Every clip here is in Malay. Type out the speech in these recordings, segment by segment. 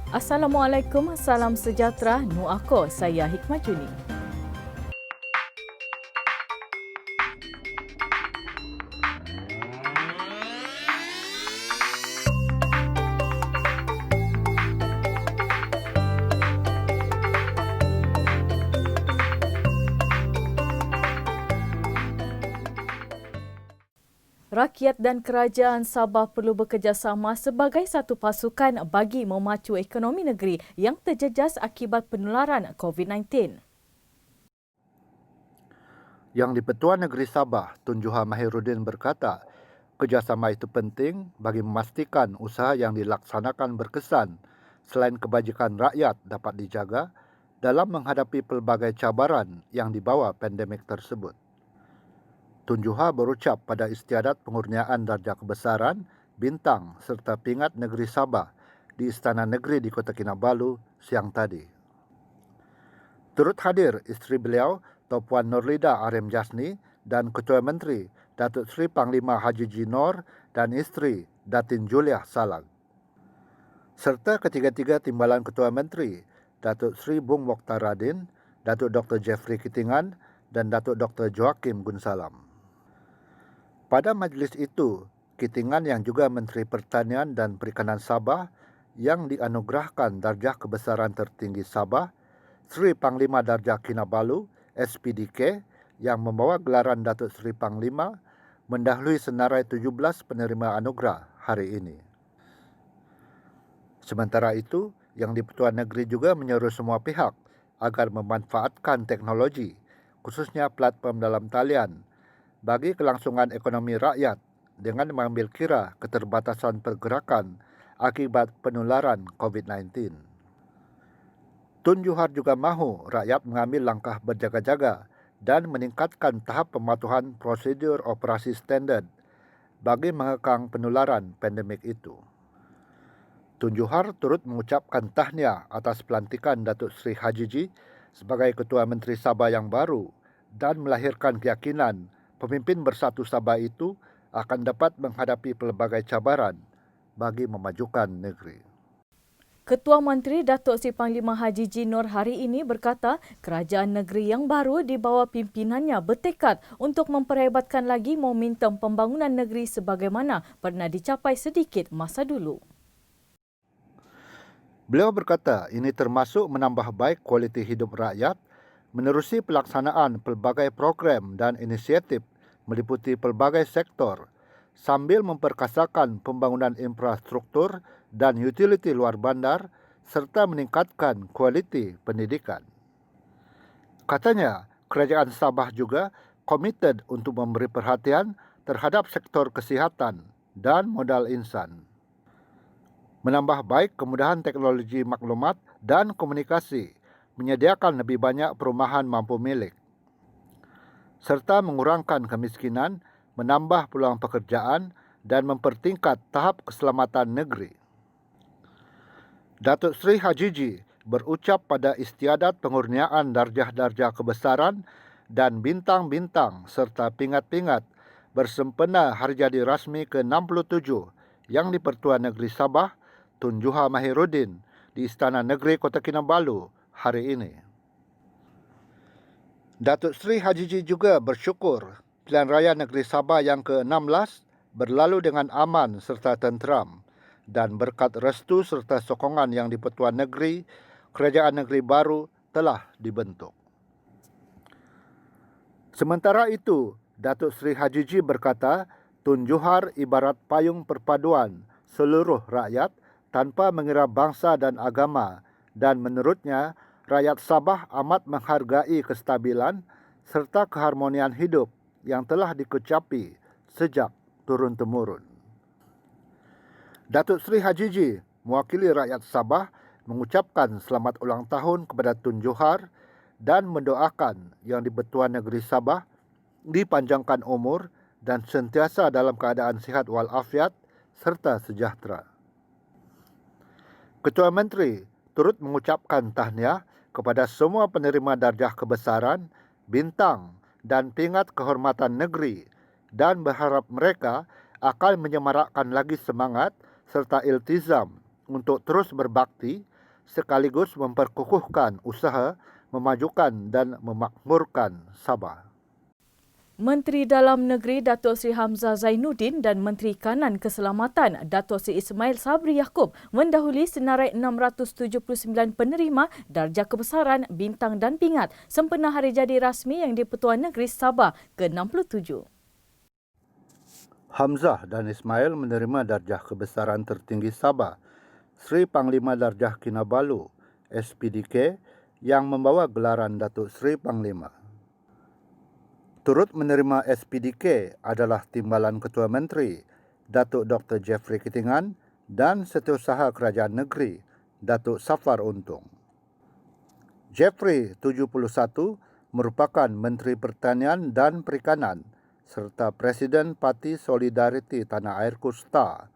Assalamualaikum, salam sejahtera. Nuako, saya Hikmat Juni. Rakyat dan kerajaan Sabah perlu bekerjasama sebagai satu pasukan bagi memacu ekonomi negeri yang terjejas akibat penularan COVID-19. Yang di-Pertuan Negeri Sabah, Tun Juha Mahiruddin berkata, kerjasama itu penting bagi memastikan usaha yang dilaksanakan berkesan selain kebajikan rakyat dapat dijaga dalam menghadapi pelbagai cabaran yang dibawa pandemik tersebut. Tun Juha berucap pada istiadat pengurniaan darjah kebesaran, bintang serta pingat negeri Sabah di Istana Negeri di Kota Kinabalu siang tadi. Turut hadir isteri beliau, Puan Nurlida Arem Jasni dan Ketua Menteri Datuk Seri Panglima Haji Jinor dan isteri Datin Juliah Salag. Serta ketiga-tiga timbalan Ketua Menteri Datuk Seri Bung Mokhtar Radin, Datuk Dr. Jeffrey Kitingan dan Datuk Dr. Joakim Gunsalam. Pada majlis itu, Kitingan yang juga Menteri Pertanian dan Perikanan Sabah yang dianugerahkan darjah kebesaran tertinggi Sabah, Seri Panglima Darjah Kinabalu, SPDK, yang membawa gelaran Datuk Seri Panglima, mendahului senarai 17 penerima anugerah hari ini. Sementara itu, yang di-Pertuan Negeri juga menyeru semua pihak agar memanfaatkan teknologi, khususnya platform dalam talian, bagi kelangsungan ekonomi rakyat dengan mengambil kira keterbatasan pergerakan akibat penularan COVID-19. Tun Juhar juga mahu rakyat mengambil langkah berjaga-jaga dan meningkatkan tahap pematuhan prosedur operasi standard bagi mengekang penularan pandemik itu. Tun Juhar turut mengucapkan tahniah atas pelantikan Datuk Seri Hajiji sebagai Ketua Menteri Sabah yang baru dan melahirkan keyakinan pemimpin bersatu Sabah itu akan dapat menghadapi pelbagai cabaran bagi memajukan negeri. Ketua Menteri Datuk Seri Panglima Haji Jinor hari ini berkata kerajaan negeri yang baru di bawah pimpinannya bertekad untuk memperhebatkan lagi momentum pembangunan negeri sebagaimana pernah dicapai sedikit masa dulu. Beliau berkata ini termasuk menambah baik kualiti hidup rakyat, menerusi pelaksanaan pelbagai program dan inisiatif meliputi pelbagai sektor, sambil memperkasakan pembangunan infrastruktur dan utiliti luar bandar serta meningkatkan kualiti pendidikan. Katanya, kerajaan Sabah juga komited untuk memberi perhatian terhadap sektor kesihatan dan modal insan, menambah baik kemudahan teknologi maklumat dan komunikasi, menyediakan lebih banyak perumahan mampu milik, serta mengurangkan kemiskinan, menambah peluang pekerjaan dan mempertingkat tahap keselamatan negeri. Datuk Seri Hajiji berucap pada istiadat pengurniaan darjah-darjah kebesaran dan bintang-bintang serta pingat-pingat bersempena hari jadi rasmi ke-67 yang di-Pertuan Negeri Sabah, Tun Juha Mahiruddin di Istana Negeri Kota Kinabalu hari ini. Datuk Seri Hajiji juga bersyukur pilihan raya negeri Sabah yang ke-16 berlalu dengan aman serta tenteram dan berkat restu serta sokongan yang di-Pertuan Negeri, kerajaan negeri baru telah dibentuk. Sementara itu, Datuk Seri Hajiji berkata, Tun Juhar ibarat payung perpaduan seluruh rakyat tanpa mengira bangsa dan agama, dan menurutnya rakyat Sabah amat menghargai kestabilan serta keharmonian hidup yang telah dikecapi sejak turun-temurun. Datuk Seri Hajiji mewakili rakyat Sabah mengucapkan selamat ulang tahun kepada Tun Juhar dan mendoakan yang di-Pertuan Negeri Sabah dipanjangkan umur dan sentiasa dalam keadaan sihat walafiat serta sejahtera. Ketua Menteri turut mengucapkan tahniah kepada semua penerima darjah kebesaran, bintang dan pingat kehormatan negeri dan berharap mereka akan menyemarakkan lagi semangat serta iltizam untuk terus berbakti sekaligus memperkukuhkan usaha, memajukan dan memakmurkan Sabah. Menteri Dalam Negeri Datuk Seri Hamzah Zainuddin dan Menteri Kanan Keselamatan Datuk Seri Ismail Sabri Yaakob mendahului senarai 679 penerima darjah kebesaran, bintang dan pingat sempena hari jadi rasmi Yang di-Pertuan Negeri Sabah ke-67. Hamzah dan Ismail menerima darjah kebesaran tertinggi Sabah, Sri Panglima Darjah Kinabalu, SPDK, yang membawa gelaran Datuk Seri Panglima. Turut menerima SPDK adalah Timbalan Ketua Menteri, Datuk Dr. Jeffrey Kitingan dan Setiausaha Kerajaan Negeri, Datuk Safar Untung. Jeffrey 71 merupakan Menteri Pertanian dan Perikanan serta Presiden Parti Solidariti Tanah Airku STAR.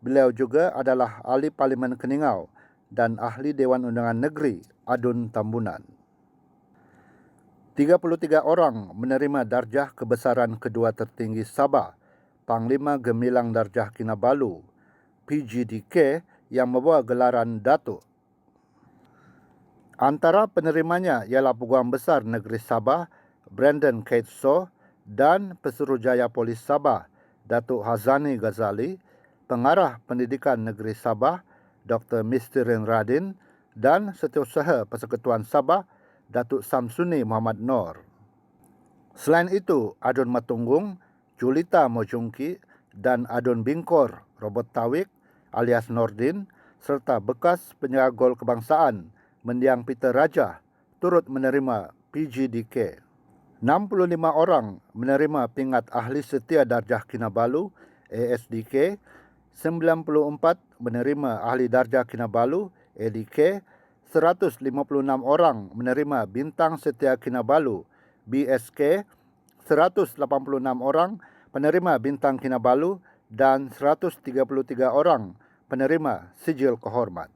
Beliau juga adalah Ahli Parlimen Keningau dan Ahli Dewan Undangan Negeri Adun Tambunan. 33 orang menerima darjah kebesaran kedua tertinggi Sabah, Panglima Gemilang Darjah Kinabalu, PGDK, yang membawa gelaran Datuk. Antara penerimanya ialah Peguam Besar Negeri Sabah, Brandon Keitso, dan Pesuruhjaya Polis Sabah, Datuk Hazani Ghazali, Pengarah Pendidikan Negeri Sabah, Dr. Mistirin Radin, dan Setiausaha Persekutuan Sabah, Datuk Samsuni Muhammad Noor. Selain itu, Adun Matunggung, Julita Mojungki dan Adun Bingkor, Robert Tawik alias Nordin, serta bekas penjaga gol kebangsaan Mendiang Peter Raja turut menerima PGDK. 65 orang menerima pingat Ahli Setia Darjah Kinabalu, ASDK, 94 menerima Ahli Darjah Kinabalu, ADK, 156 orang menerima Bintang Setia Kinabalu, BSK, 186 orang penerima Bintang Kinabalu dan 133 orang penerima Sijil Kehormat.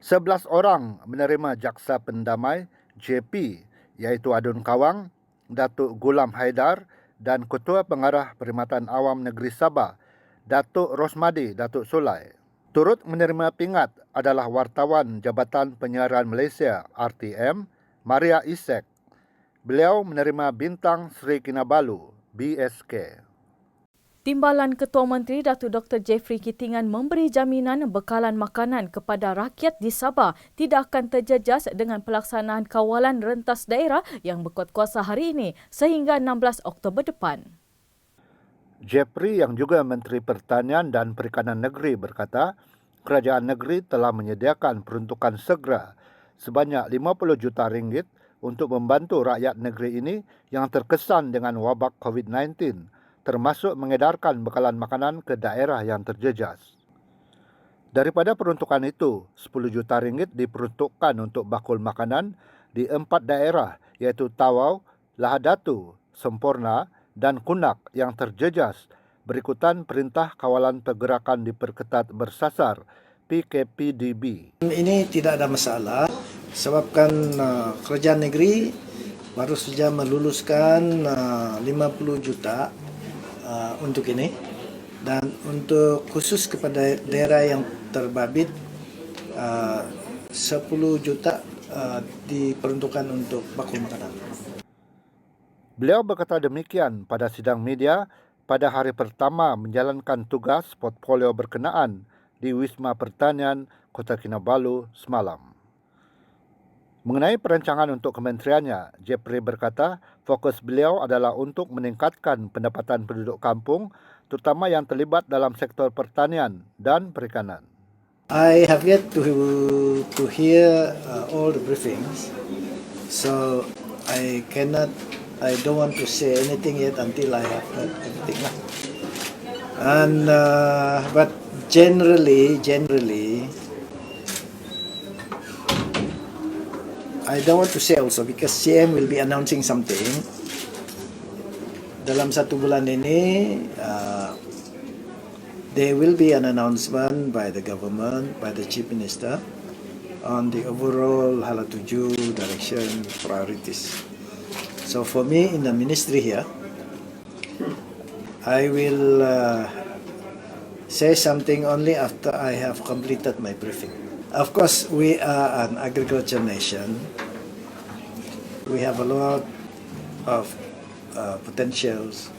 11 orang menerima Jaksa Pendamai, JP, iaitu Adun Kawang, Datuk Gulam Haidar dan Ketua Pengarah Perkhidmatan Awam Negeri Sabah, Datuk Rosmadi Datuk Sulai. Turut menerima pingat adalah wartawan Jabatan Penyiaran Malaysia RTM, Maria Isek. Beliau menerima Bintang Sri Kinabalu, BSK. Timbalan Ketua Menteri Datuk Dr. Jeffrey Kitingan memberi jaminan bekalan makanan kepada rakyat di Sabah tidak akan terjejas dengan pelaksanaan kawalan rentas daerah yang berkuat kuasa hari ini sehingga 16 Oktober depan. Jeffrey yang juga Menteri Pertanian dan Perikanan Negeri berkata, kerajaan negeri telah menyediakan peruntukan segera sebanyak 50 juta ringgit untuk membantu rakyat negeri ini yang terkesan dengan wabak COVID-19, termasuk mengedarkan bekalan makanan ke daerah yang terjejas. Daripada peruntukan itu, 10 juta ringgit diperuntukkan untuk bakul makanan di 4 daerah iaitu Tawau, Lahadatu, Semporna dan Kunak yang terjejas berikutan Perintah Kawalan Pergerakan Diperketat Bersasar PKPDB. Ini tidak ada masalah sebabkan kerajaan negeri baru saja meluluskan 50 juta untuk ini dan untuk khusus kepada daerah yang terbabit 10 juta diperuntukkan untuk bakul makanan. Beliau berkata demikian pada sidang media pada hari pertama menjalankan tugas portfolio berkenaan di Wisma Pertanian Kota Kinabalu semalam. Mengenai perancangan untuk kementeriannya, Jeffrey berkata fokus beliau adalah untuk meningkatkan pendapatan penduduk kampung, terutama yang terlibat dalam sektor pertanian dan perikanan. I have yet to hear all the briefings, so I don't want to say anything yet until I have heard everything. And but generally, I don't want to say also because CM will be announcing something. Dalam 1 bulan ini, there will be an announcement by the government, by the Chief Minister, on the overall Hala 7 direction priorities. So for me in the ministry here, I will say something only after I have completed my briefing. Of course, we are an agriculture nation. We have a lot of potentials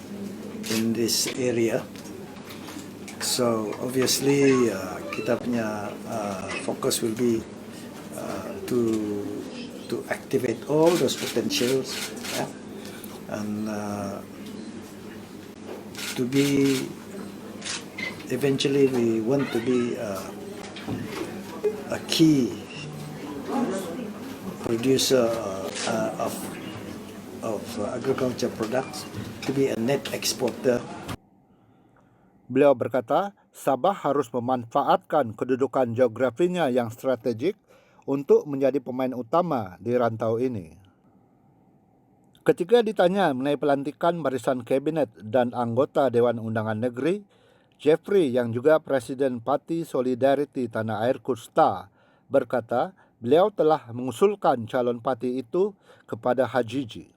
in this area. So obviously, kita punya focus will be to activate all those potentials, yeah? And to be eventually we want to be a key producer of agriculture products, to be a net exporter. Beliau berkata, Sabah harus memanfaatkan kedudukan geografinya yang strategik untuk menjadi pemain utama di rantau ini. Ketika ditanya mengenai pelantikan barisan kabinet dan anggota Dewan Undangan Negeri, Jeffrey yang juga Presiden Parti Solidariti Tanah Air Kusta berkata beliau telah mengusulkan calon parti itu kepada Hajiji.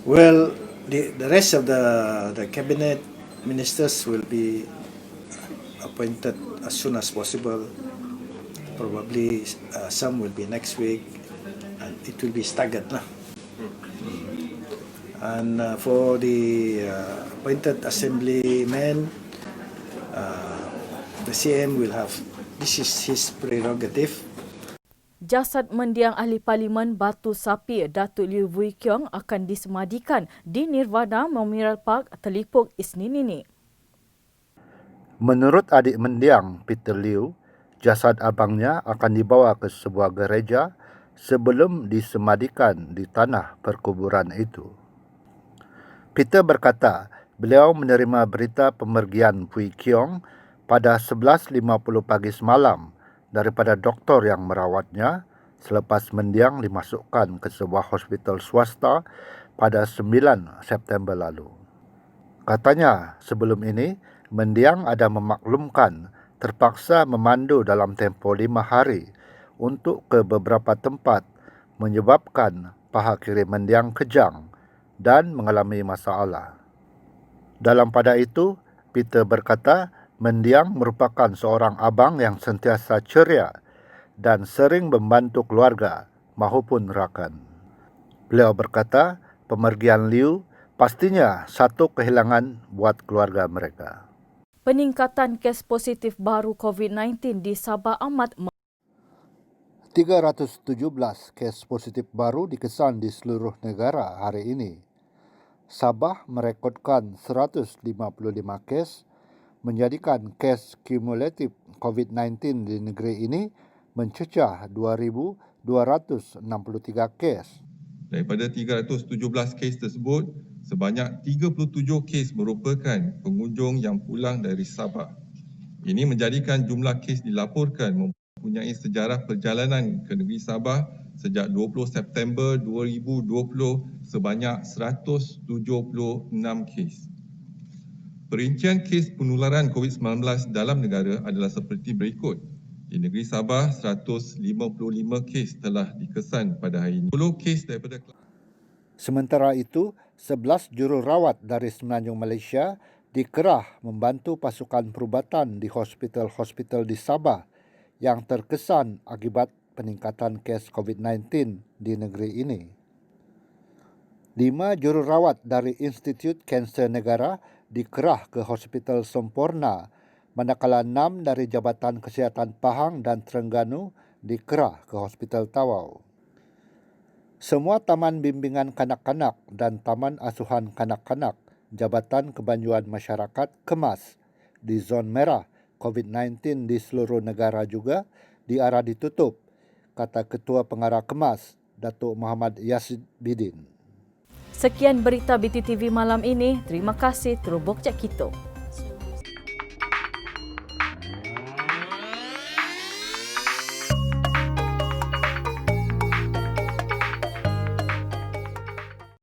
Well, the rest of the cabinet ministers will be appointed as soon as possible. Probably some will be next week, and it will be staggered lah. And for the appointed assemblymen, the CM will have, this is his prerogative. Jasad mendiang Ahli Parlimen Batu Sapi Datuk Liew Vui Kiong akan disemadikan di Nirvana Memorial Park Telipuk Isnin ini. Menurut adik mendiang Peter Liew, jasad abangnya akan dibawa ke sebuah gereja sebelum disemadikan di tanah perkuburan itu. Peter berkata beliau menerima berita pemergian Vui Kiong pada 11.50 pagi semalam daripada doktor yang merawatnya selepas mendiang dimasukkan ke sebuah hospital swasta pada 9 September lalu. Katanya sebelum ini, mendiang ada memaklumkan terpaksa memandu dalam tempoh 5 hari untuk ke beberapa tempat menyebabkan paha kiri mendiang kejang dan mengalami masalah. Dalam pada itu, Peter berkata mendiang merupakan seorang abang yang sentiasa ceria dan sering membantu keluarga maupun rakan. Beliau berkata pemergian Liew pastinya satu kehilangan buat keluarga mereka. Peningkatan kes positif baru COVID-19 di Sabah amat 317 kes positif baru dikesan di seluruh negara hari ini. Sabah merekodkan 155 kes, menjadikan kes kumulatif COVID-19 di negeri ini mencecah 2,263 kes. Daripada 317 kes tersebut, sebanyak 37 kes merupakan pengunjung yang pulang dari Sabah. Ini menjadikan jumlah kes dilaporkan mempunyai sejarah perjalanan ke negeri Sabah sejak 20 September 2020 sebanyak 176 kes. Perincian kes penularan COVID-19 dalam negara adalah seperti berikut. Di negeri Sabah, 155 kes telah dikesan pada hari ini. 10 kes daripada... Sementara itu, 11 jururawat dari Semenanjung Malaysia dikerah membantu pasukan perubatan di hospital-hospital di Sabah yang terkesan akibat peningkatan kes COVID-19 di negeri ini. 5 jururawat dari Institut Kanser Negara dikerah ke Hospital Semporna, manakala 6 dari Jabatan Kesihatan Pahang dan Terengganu dikerah ke Hospital Tawau. Semua taman bimbingan kanak-kanak dan taman asuhan kanak-kanak Jabatan Kebanjuan Masyarakat KEMAS di zon merah COVID-19 di seluruh negara juga diarah ditutup, kata Ketua Pengarah KEMAS, Datuk Muhammad Yasid Bidin. Sekian berita BTTV malam ini. Terima kasih. Terubuk Cak Kita.